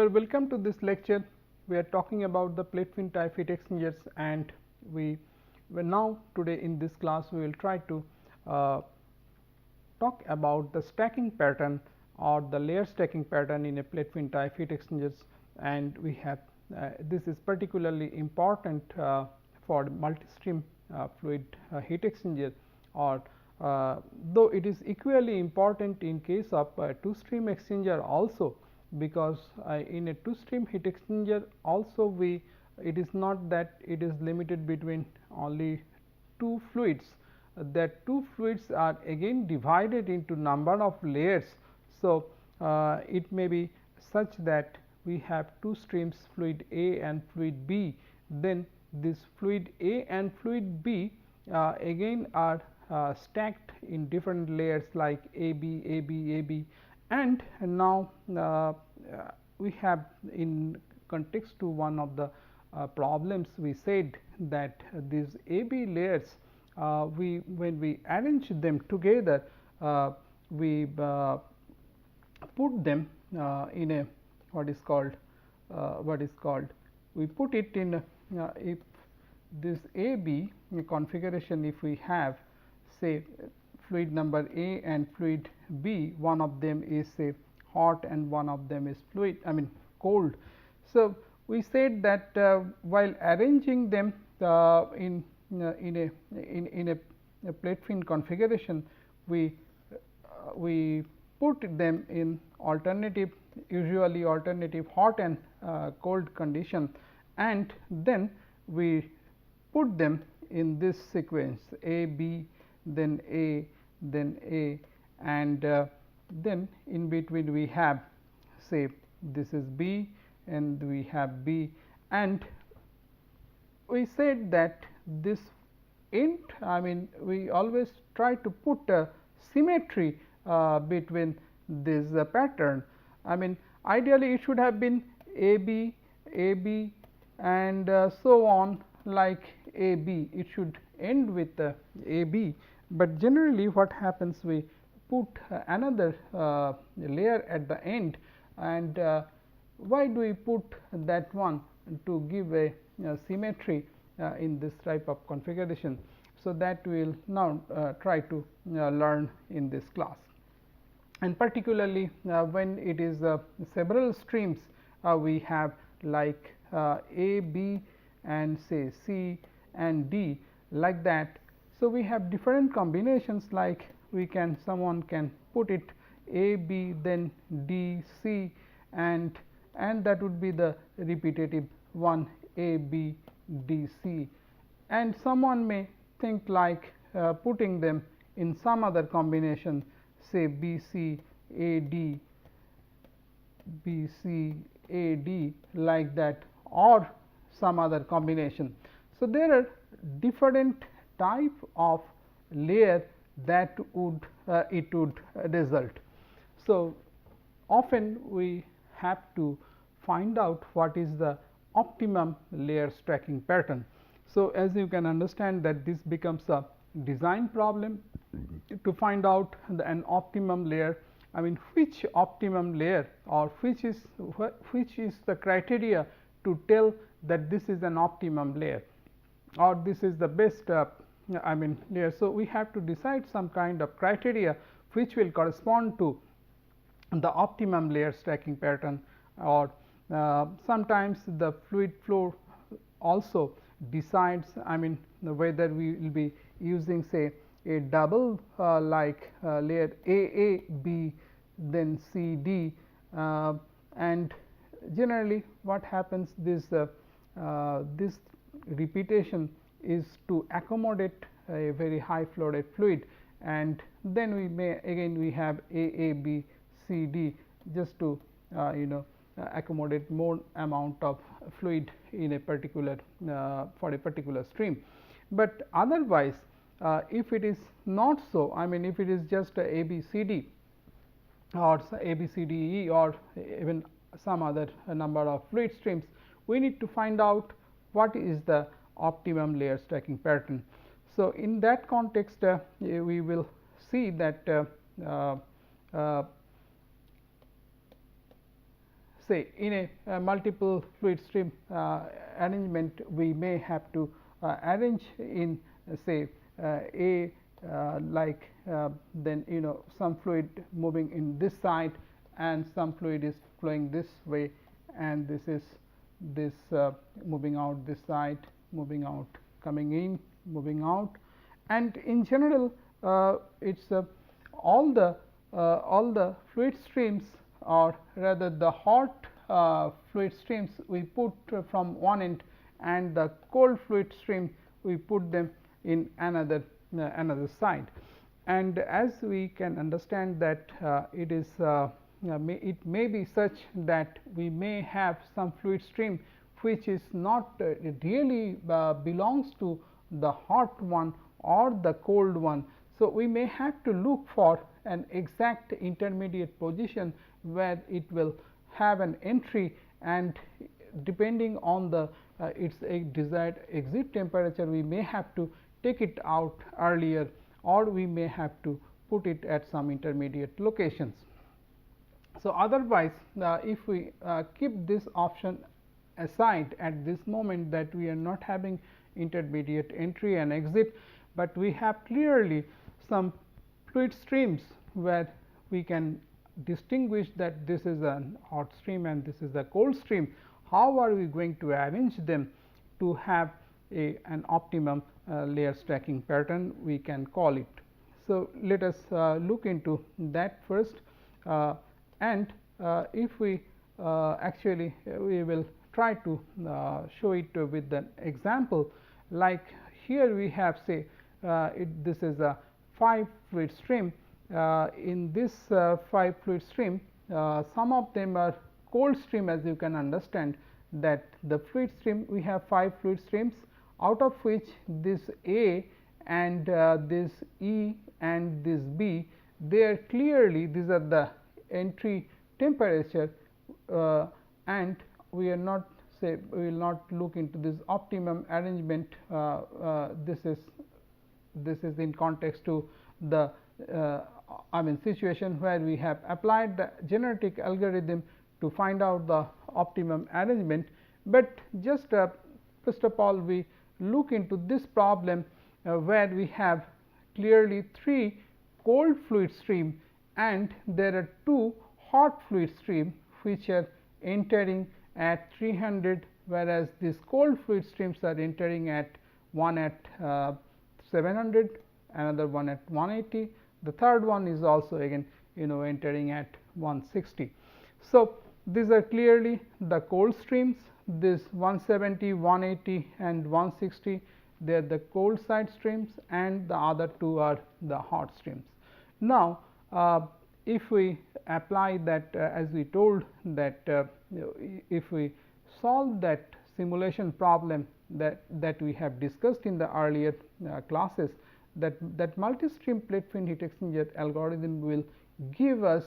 welcome to this lecture. We are talking about the plate fin type heat exchangers, and we will now today in this class we will try to talk about the stacking pattern or the layer stacking pattern in a plate fin type heat exchangers. And we have this is particularly important for multi-stream fluid heat exchanger, or though it is equally important in case of two stream exchanger also, because in a two stream heat exchanger also it is not that it is limited between only two fluids, that two fluids are again divided into number of layers. So, it may be such that we have two streams, fluid A and fluid B, then this fluid A and fluid B again are stacked in different layers like A B, A B, A B, and now we have in context to one of the problems, we said that these A B layers, when we arrange them together, we put them in a what is called we put it in if this A B configuration, if we have say fluid number A and fluid B, one of them is say hot and one of them is cold. So, we said that while arranging them in a plate fin configuration, we put them in usually alternative hot and cold condition, and then we put them in this sequence A B, then A, then A, and then in between we have say this is B and we have B, and we said that this we always try to put a symmetry between this pattern. Ideally it should have been A B, A B, and so on like A B, it should end with A B, but generally what happens, we put another layer at the end. And why do we put that one? To give a symmetry in this type of configuration. So, that we will now try to learn in this class, and particularly when it is several streams, we have like A, B and say C and D like that. So, we have different combinations, like someone can put it A, B, then D, C, and that would be the repetitive one A, B, D, C, and someone may think like putting them in some other combination, say B, C, A, D, B, C, A, D like that, or some other combination. So, there are different type of layer that would it would result. So, often we have to find out what is the optimum layer stacking pattern. So, as you can understand that this becomes a design problem to find out an optimum layer. Which optimum layer, or which is the criteria to tell that this is an optimum layer or this is the best layer. So, we have to decide some kind of criteria which will correspond to the optimum layer stacking pattern, or sometimes the fluid flow also decides whether we will be using say a double layer A, B, then C, D, and generally what happens, this repetition is to accommodate a very high flow rate fluid, and then we may again we have A, B, C, D just to accommodate more amount of fluid in a particular for a particular stream. But otherwise if it is not so, if it is just A, B, C, D or A, B, C, D, E, or even some other number of fluid streams, we need to find out what is the optimum layer stacking pattern. So, in that context we will see that say in a multiple fluid stream arrangement, we may have to arrange in say A like then some fluid moving in this side and some fluid is flowing this way, and this is this moving out this side, moving out, coming in, moving out, and in general it is all the fluid streams, or rather the hot fluid streams we put from one end, and the cold fluid stream we put them in another side. And as we can understand that it is it may be such that we may have some fluid stream which is not really belongs to the hot one or the cold one. So, we may have to look for an exact intermediate position where it will have an entry, and depending on the its desired exit temperature, we may have to take it out earlier, or we may have to put it at some intermediate locations. So, otherwise if we keep this option aside at this moment, that we are not having intermediate entry and exit, but we have clearly some fluid streams where we can distinguish that this is a hot stream and this is a cold stream. How are we going to arrange them to have an optimum layer stacking pattern, we can call it. So, let us look into that first, and if we actually we will try to show it with an example. Like here we have say this is a 5 fluid stream. In this 5 fluid stream, some of them are cold stream, as you can understand that the fluid stream, we have 5 fluid streams, out of which this A and this E and this B, they are clearly, these are the entry temperature, and we are not say we will not look into this optimum arrangement. This is in context to the I mean situation where we have applied the genetic algorithm to find out the optimum arrangement, but just first of all we look into this problem where we have clearly 3 cold fluid stream and there are 2 hot fluid stream which are entering at 300, whereas these cold fluid streams are entering at one at 700, another one at 180, the third one is also again entering at 160. So, these are clearly the cold streams, this 170, 180 and 160, they are the cold side streams, and the other 2 are the hot streams. Now, if we apply that as we told that if we solve that simulation problem that we have discussed in the earlier classes, that multi-stream plate fin heat exchanger algorithm will give us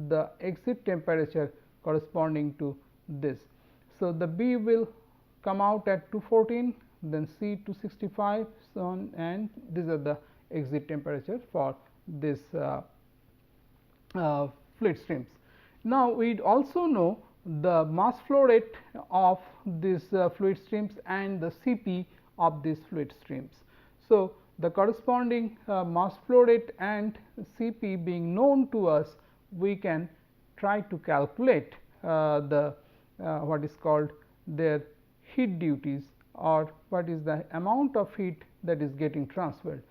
the exit temperature corresponding to this. So, the B will come out at 214, then C 265, so on, and these are the exit temperature for this fluid streams. Now, we also know the mass flow rate of these fluid streams and the Cp of these fluid streams. So, the corresponding mass flow rate and Cp being known to us, we can try to calculate the what is called their heat duties, or what is the amount of heat that is getting transferred.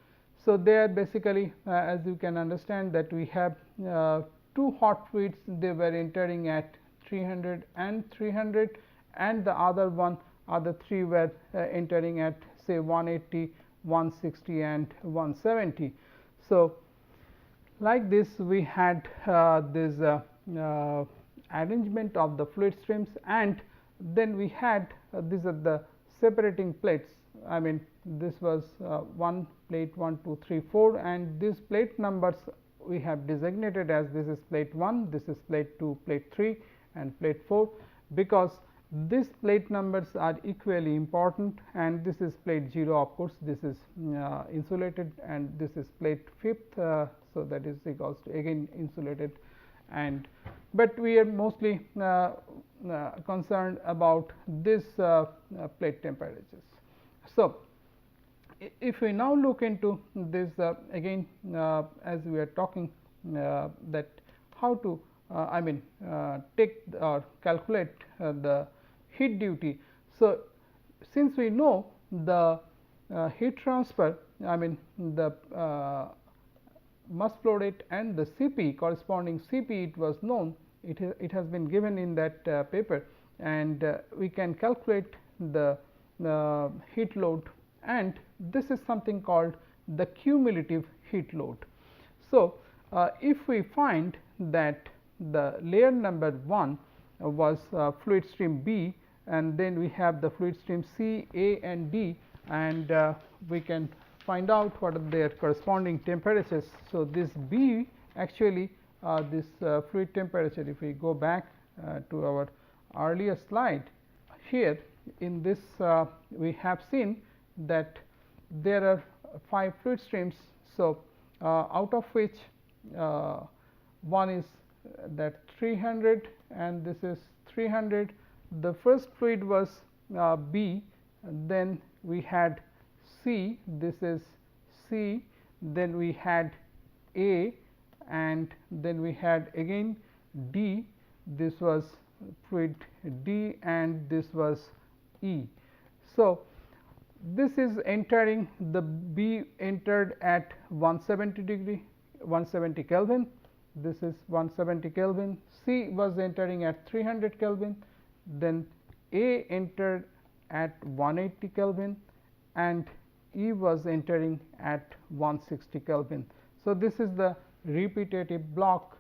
So, there basically as you can understand that we have 2 hot fluids, they were entering at 300 and 300, and the other 3 were entering at say 180, 160 and 170. So, like this we had this arrangement of the fluid streams, and then we had these are the separating plates. I mean this was one plate 1, 2, 3, 4, and these plate numbers we have designated as this is plate 1, this is plate 2, plate 3 and plate 4, because these plate numbers are equally important, and this is plate 0, of course, this is insulated, and this is plate 5th. So, that is equals to again insulated, and but we are mostly concerned about this plate temperatures. So, if we now look into this again, as we are talking that how to take or calculate the heat duty. So, since we know the heat transfer, the mass flow rate and the Cp, corresponding Cp, it was known, it has been given in that paper, and we can calculate the heat load, and this is something called the cumulative heat load. So, if we find that the layer number 1 was fluid stream B, and then we have the fluid stream C, A and D, and we can find out what are their corresponding temperatures. So, this B actually this fluid temperature, if we go back to our earlier slide, here in this we have seen that there are 5 fluid streams. So, out of which one is that 300 and this is 300. The first fluid was B, then we had C, this is C, then we had A, and then we had again D, this was fluid D, and this was E. So, this is entering, the B entered at 170 Kelvin, this is 170 Kelvin, C was entering at 300 Kelvin, then A entered at 180 Kelvin, and E was entering at 160 Kelvin. So, this is the repetitive block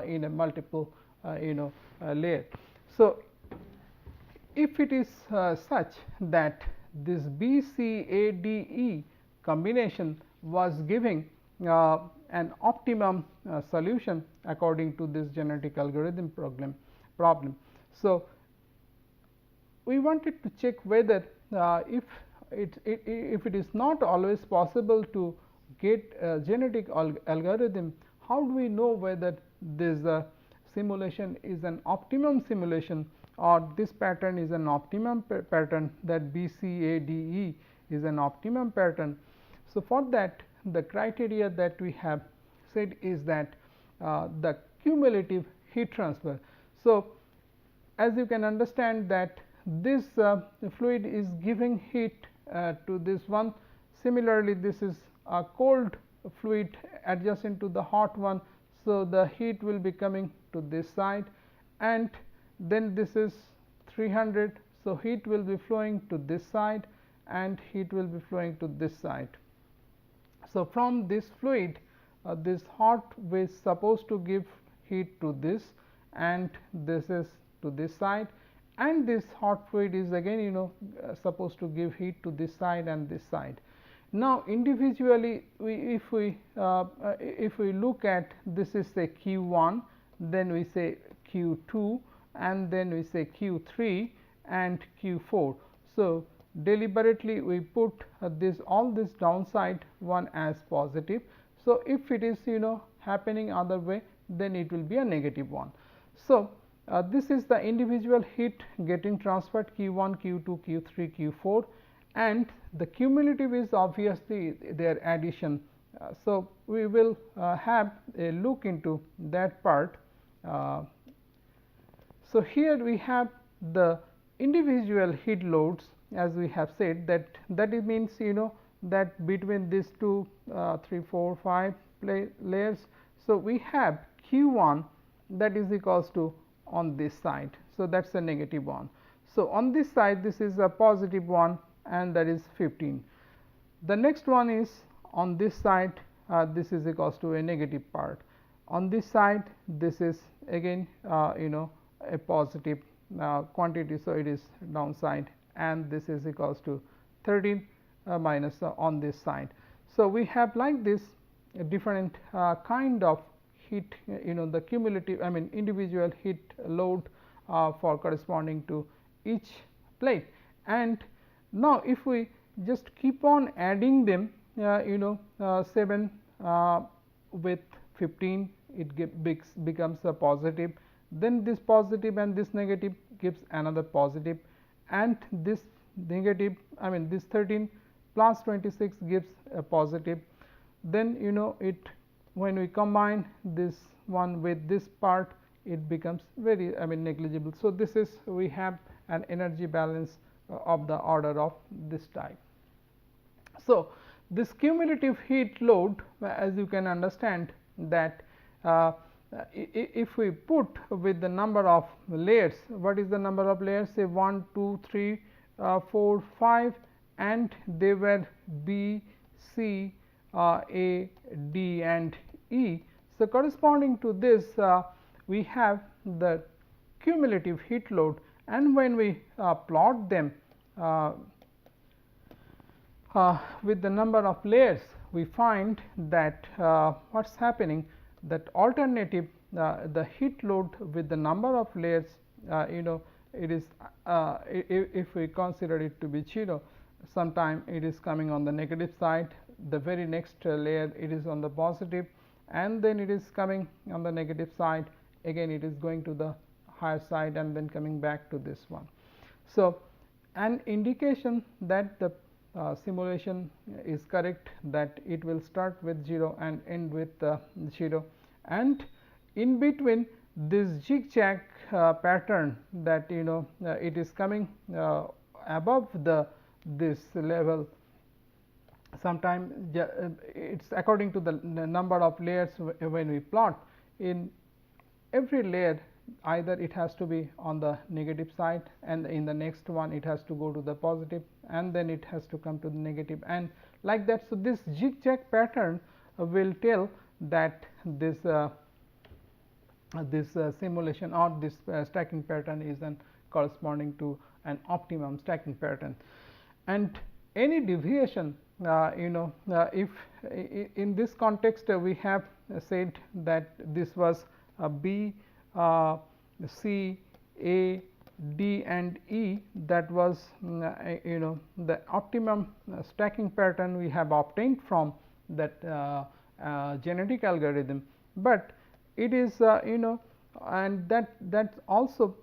in a multiple layer. So, if it is such that this B, C, A, D, E combination was giving an optimum solution according to this genetic algorithm problem. So, we wanted to check whether if it is not always possible to get a genetic algorithm, how do we know whether this simulation is an optimum simulation or this pattern is an optimum pattern, that B, C, A, D, E is an optimum pattern. So, for that, the criteria that we have said is that the cumulative heat transfer. So, as you can understand that this fluid is giving heat to this one. Similarly, this is a cold fluid adjacent to the hot one. So, the heat will be coming to this side, and then this is 300. So, heat will be flowing to this side and heat will be flowing to this side. So, from this fluid, this hot is supposed to give heat to this, and this is to this side, and this hot fluid is again supposed to give heat to this side and this side. Now, individually if we look at this is say Q1, then we say Q2, and then we say Q3 and Q4. So, deliberately we put all this downside one as positive. So, if it is happening other way, then it will be a negative one. So, this is the individual heat getting transferred Q1, Q2, Q3, Q4, and the cumulative is obviously their addition. So, we will have a look into that part. So, here we have the individual heat loads, as we have said, that it means that between these 2, 3, 4, 5 layers. So, we have Q1 that is equals to on this side. So, that is a negative one. So, on this side this is a positive one, and that is 15. The next one is on this side, this is equals to a negative part. On this side this is again a positive quantity. So, it is downside, and this is equals to 13 minus on this side. So, we have like this different kind of heat, the cumulative individual heat load for corresponding to each plate. And now, if we just keep on adding them 7 with 15, it becomes a positive, then this positive and this negative gives another positive, and this negative, I mean this 13 plus 26 gives a positive. Then it, when we combine this one with this part, it becomes very, I mean, negligible. So, this is, we have an energy balance of the order of this type. So, this cumulative heat load, as you can understand, that if we put with the number of layers, what is the number of layers, say 1, 2, 3, 4, 5, and they were B, C, A, D and E. So, corresponding to this, we have the cumulative heat load, and when we plot them with the number of layers, we find that what is happening, that alternative, the heat load with the number of layers, it is, if we consider it to be 0, sometime it is coming on the negative side, the very next layer it is on the positive, and then it is coming on the negative side, again it is going to the higher side and then coming back to this one. So, an indication that the simulation is correct, that it will start with 0 and end with 0, and in between this zigzag pattern, that it is coming above this level. Sometime it is according to the number of layers when we plot. In every layer, either it has to be on the negative side, and in the next one it has to go to the positive, and then it has to come to the negative, and like that. So, this zigzag pattern will tell that this simulation or this stacking pattern is corresponding to an optimum stacking pattern. And any deviation, if in this context we have said that this was B, C, A, D and E, that was the optimum stacking pattern we have obtained from that genetic algorithm, but it is and that also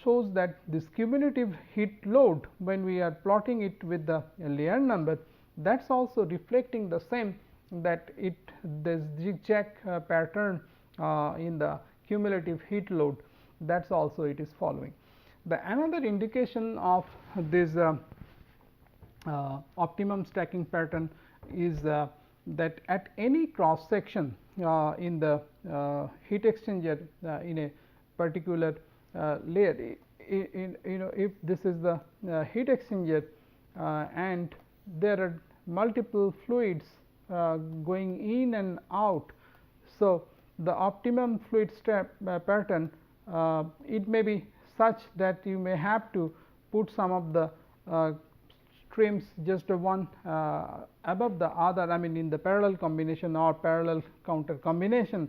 shows that this cumulative heat load, when we are plotting it with the layer number, that is also reflecting the same, that it, this zigzag pattern in the cumulative heat load, that is also it is following. The another indication of this optimum stacking pattern is that at any cross section in the heat exchanger in a particular layer, if this is the heat exchanger and there are multiple fluids going in and out. So, the optimum fluid pattern, it may be such that you may have to put some of the streams just one above the other, I mean in the parallel combination or parallel counter combination,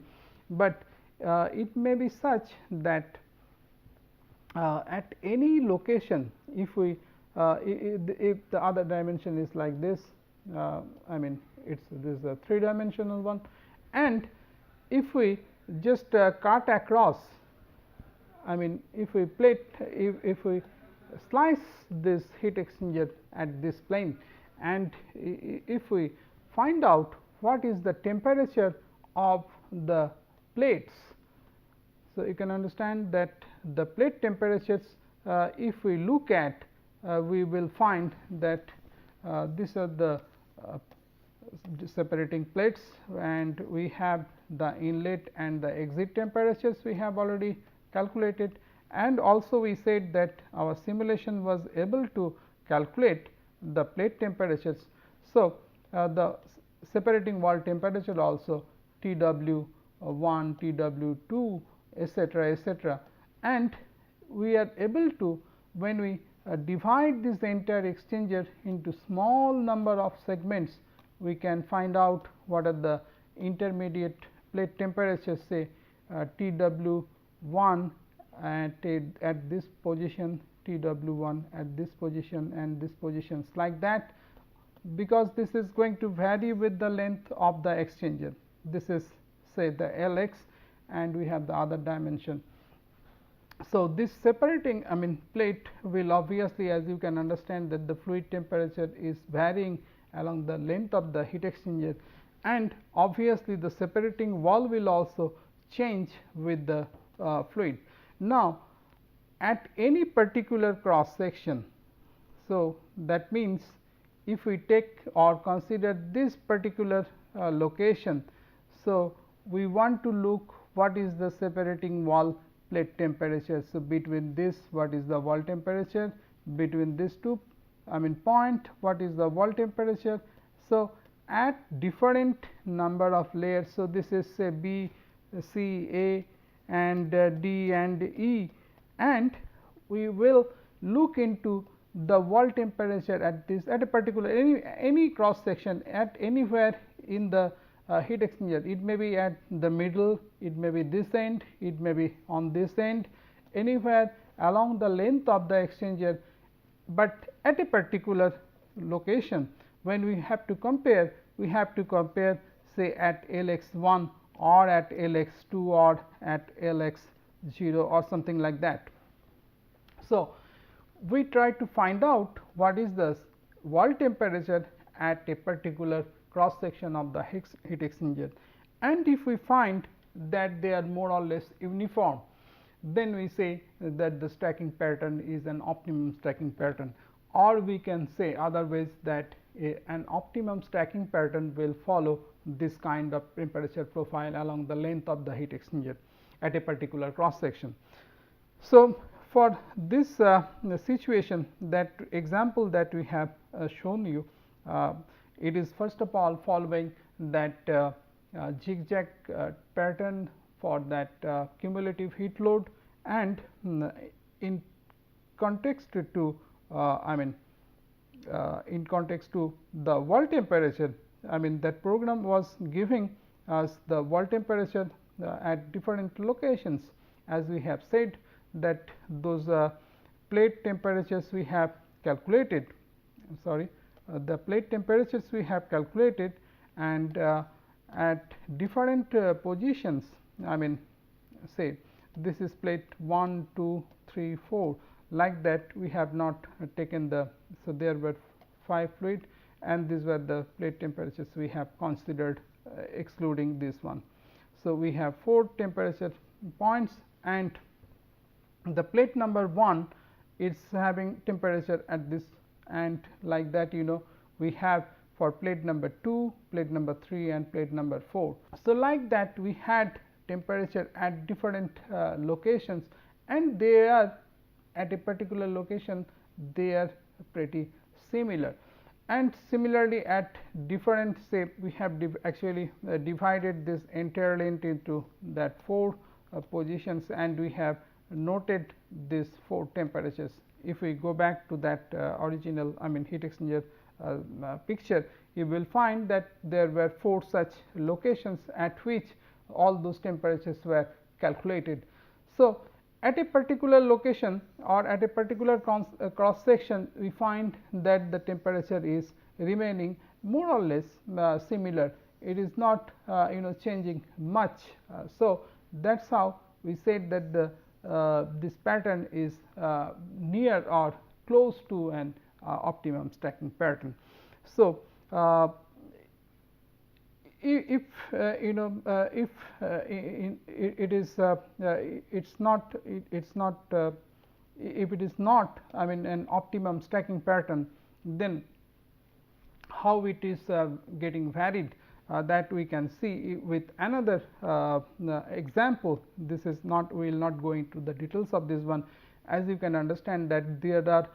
but it may be such that at any location, if we if the other dimension is like this, I mean this is a 3-dimensional one, and if we just cut across, I mean if we plate, if we slice this heat exchanger at this plane, and if we find out what is the temperature of the plates. So, you can understand that the plate temperatures, if we look at, we will find that these are the separating plates, and we have the inlet and the exit temperatures we have already calculated, and also we said that our simulation was able to calculate the plate temperatures. So, the separating wall temperature also Tw1, Tw2, etc., and we are able to, when we divide this entire exchanger into small number of segments, we can find out what are the intermediate plate temperatures, say Tw1 at this position, Tw1 at this position and this positions, like that, because this is going to vary with the length of the exchanger. This is say the Lx, and we have the other dimension. So, this separating plate will obviously, as you can understand, that the fluid temperature is varying along the length of the heat exchanger, and obviously the separating wall will also change with the fluid. Now, at any particular cross section, so that means if we take or consider this particular location, so we want to look what is the separating wall plate temperature. So, between this, what is the wall temperature, between these two point, what is the wall temperature. So, at different number of layers. So, this is say B, C, A and D and E, and we will look into the wall temperature at this, at a particular any cross section at anywhere in the heat exchanger. It may be at the middle, it may be this end, it may be on this end, anywhere along the length of the exchanger, but at a particular location. When we have to compare, we have to compare say at LX1 or at LX2 or at LX0 or something like that. So, we try to find out what is the wall temperature at a particular cross section of the heat exchanger, and if we find that they are more or less uniform, then we say that the stacking pattern is an optimum stacking pattern, or we can say otherwise that an optimum stacking pattern will follow this kind of temperature profile along the length of the heat exchanger at a particular cross section. So, for this situation, that example that we have shown you, it is first of all following that zigzag pattern for that cumulative heat load, and in context to in context to the wall temperature, that program was giving us the wall temperature at different locations, as we have said that those plate temperatures we have calculated, the plate temperatures we have calculated, and at different positions, say this is plate 1, 2, 3, 4, like that we have not taken the. So, there were 5 fluid, and these were the plate temperatures we have considered excluding this one. So, we have 4 temperature points, and the plate number 1 is having temperature at this, and like that we have for plate number 2, plate number 3 and plate number 4. So, like that we had temperature at different locations, and they are at a particular location, they are pretty similar. And similarly, at different, say we have actually divided this entirely into that 4 positions, and we have noted these 4 temperatures. If we go back to that original heat exchanger picture, you will find that there were 4 such locations at which all those temperatures were calculated. So, at a particular location or at a particular cross section, we find that the temperature is remaining more or less similar. It is not changing much. So, that is how we said that the this pattern is near or close to an optimum stacking pattern. So, if if it is it's not if it is not an optimum stacking pattern, then how it is getting varied, that we can see with another example. This is not, we will not go into the details of this one. As you can understand that there are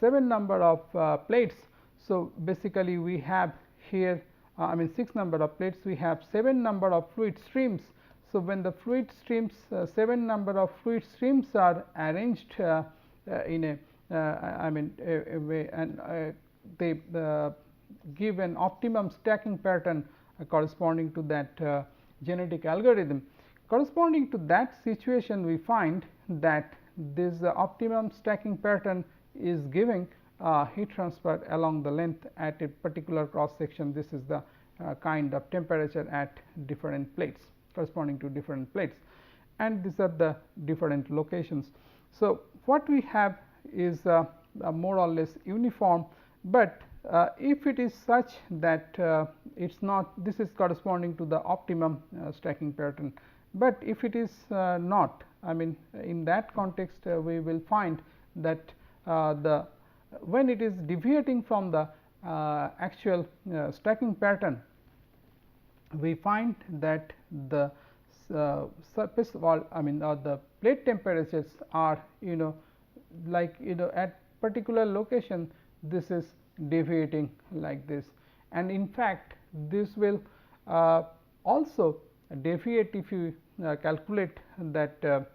7 number of plates. So, basically we have here 6 number of plates, we have 7 number of fluid streams. So, when the fluid streams 7 number of fluid streams are arranged in a way, and they give an optimum stacking pattern corresponding to that genetic algorithm. Corresponding to that situation, we find that this optimum stacking pattern is giving heat transfer along the length at a particular cross section. This is the kind of temperature at different plates, corresponding to different plates. and these are the different locations. So, what we have is more or less uniform, but if it is such that it is not, this is corresponding to the optimum stacking pattern, but if it is not, I mean in that context we will find that the when it is deviating from the actual stacking pattern, we find that the surface wall, I mean the plate temperatures are like at particular location this is deviating like this, and in fact this will also deviate if you calculate that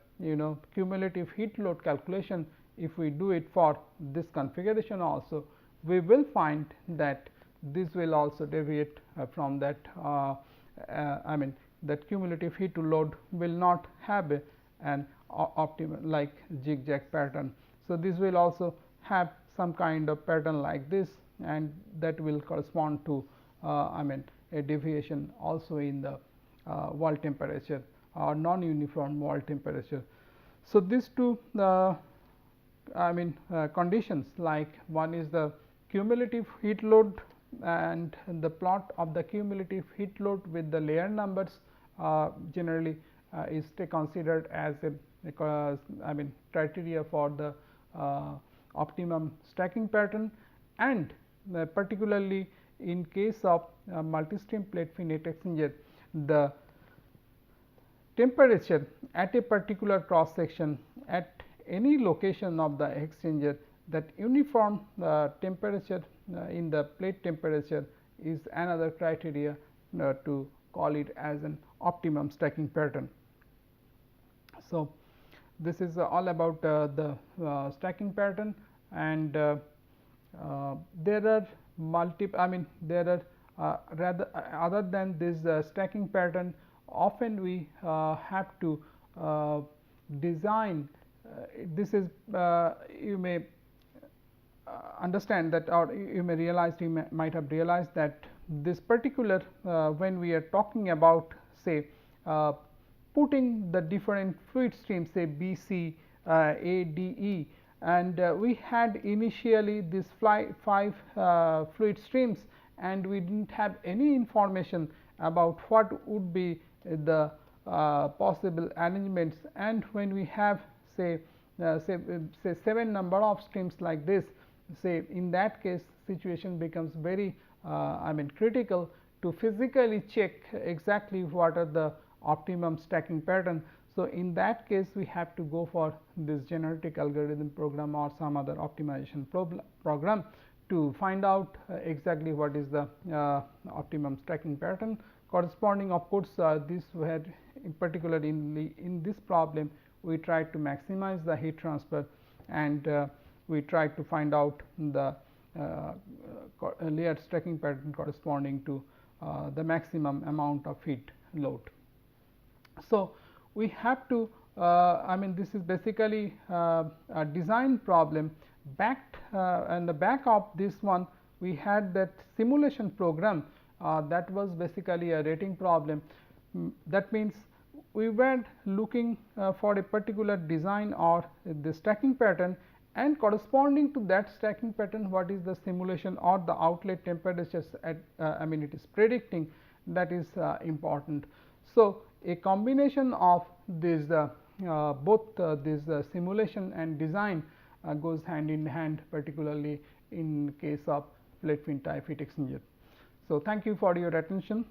cumulative heat load calculation. If we do it for this configuration also, we will find that this will also deviate from that I mean that cumulative heat to load will not have an optimal like zigzag pattern. So, this will also have some kind of pattern like this, and that will correspond to I mean a deviation also in the wall temperature or non-uniform wall temperature. So, these two I mean conditions, like one is the cumulative heat load and the plot of the cumulative heat load with the layer numbers generally is considered as a I mean criteria for the optimum stacking pattern, and particularly in case of multi-stream plate fin heat exchanger, the temperature at a particular cross section at any location of the exchanger, that uniform temperature in the plate temperature is another criteria to call it as an optimum stacking pattern. So, this is all about the stacking pattern, and there are I mean there are rather other than this stacking pattern, often we have to design this is you may understand that, or you may realize, might have realized that this particular when we are talking about say putting the different fluid streams, say B, C, A, D, E, and we had initially this 5 fluid streams, and we did not have any information about what would be the possible arrangements, and when we have say 7 number of streams like this, say in that case situation becomes very I mean critical to physically check exactly what are the optimum stacking pattern. So, in that case we have to go for this genetic algorithm program or some other optimization program to find out exactly what is the optimum stacking pattern corresponding. Of course, this had in particular in this problem we tried to maximize the heat transfer, and we tried to find out the layered stacking pattern corresponding to the maximum amount of heat load. So, we have to I mean this is basically a design problem. Backed and the back of this one we had that simulation program that was basically a rating problem. That means we were looking for a particular design or the stacking pattern, and corresponding to that stacking pattern what is the simulation or the outlet temperatures at I mean it is predicting, that is important. So, a combination of these both this simulation and design goes hand in hand, particularly in case of plate fin type heat exchanger. So, thank you for your attention.